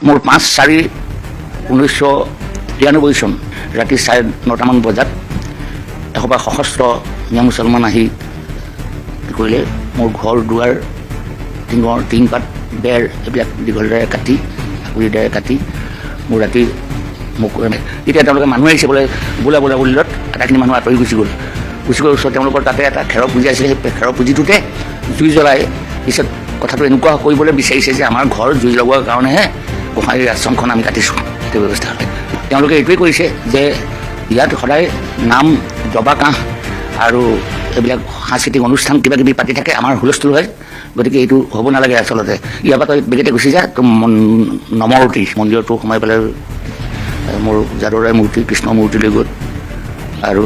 মোৰ 5/4/1993 চন ৰাতি 9:30মান বজাত এসোপা সশস্ত্ৰ মিয়া মুছলমান আহি কি কৰিলে মোৰ ঘৰ দুৱাৰ টিংপাত বেৰ এইবিলাক দীঘলদাৰে কাটি আকুৰিদাৰে কাটি মোৰ ৰাতি মোক এতিয়া তেওঁলোকে মানুহ আহিছে বোলে বোলা বুলিলত আটাইখিনি মানুহ আঁতৰি গুচি গ'ল ওচৰত তেওঁলোকৰ তাতে এটা খেৰৰ পুঁজি আছিলে সেই খেৰৰ পুঁজিটোতে জুই জ্বলাই পিছত কথাটো এনেকুৱা কৰিবলৈ বিচাৰিছে যে আমাৰ ঘৰ জুই লগোৱাৰ কাৰণেহে গোহাঁই আশ্ৰমখন আমি কাটিছোঁ সেইটো ব্যৱস্থা হ'লে তেওঁলোকে এইটোৱে কৰিছে যে ইয়াত সদায় নাম জবা কাঁহ আৰু এইবিলাক সাংস্কৃতিক অনুষ্ঠান কিবা কিবি পাতি থাকে আমাৰ হুলস্থুল হয় গতিকে এইটো হ'ব নালাগে আচলতে ইয়াৰ পৰা তই বেগেতে গুচি যা তো নমৰতী মন্দিৰটো সোমাই পেলাই মোৰ যাদৱৰায় মূৰ্তি কৃষ্ণ মূৰ্তি লৈ গ'ল আৰু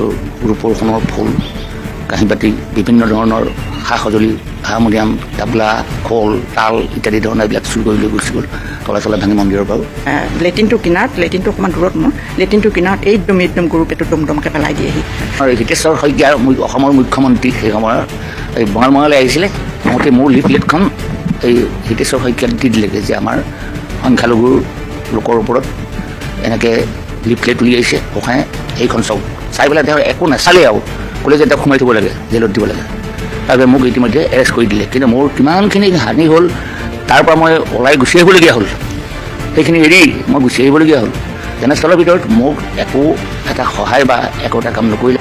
ৰূপৰ সোণৰ ফুল কাঁহী বাতি বিভিন্ন ধৰণৰ সা সঁজুলি হাৰমনিয়াম তাবলা খোল তাল ইত্যাদি ধৰণৰ এইবিলাক চুৰ কৰি লৈ গুচি গ'ল তলা ভাঙি মন্দিৰৰ পৰাও লেট্ৰিনটো কিনাৰত লেট্ৰিনটো অকণমান দূৰত মোৰ লেট্ৰিনটো কিনাৰত একদম গৰু পেটত দমদমকৈ পেলাই দিয়েহি আৰু হিতেশ্বৰ শইকীয়া অসমৰ মুখ্যমন্ত্ৰী সেই সময়ৰ এই বঙালমৰালৈ আহিছিলে মতে মোৰ লিফলেটখন এই হিতেশ্বৰ শইকীয়াক দি দিলেগৈ যে আমাৰ সংখ্যালঘুৰ লোকৰ ওপৰত এনেকৈ লিফলেট উলিয়াইছে গোসাঁয়ে সেইখন চাওক চাই পেলাই তেওঁ একো নাচালেই আৰু ক'লে যে তেওঁক সোমাই থ'ব লাগে জেলত দিব লাগে তাৰপিছত মোক ইতিমধ্যে এৰেষ্ট কৰি দিলে কিন্তু মোৰ কিমানখিনি হানি হ'ল তাৰ পৰা মই ওলাই গুচি আহিবলগীয়া হ'ল সেইখিনি এৰি মই গুচি আহিবলগীয়া হ'ল তেনেস্থলৰ ভিতৰত মোক একো এটা সহায় বা একো এটা কাম নকৰিলে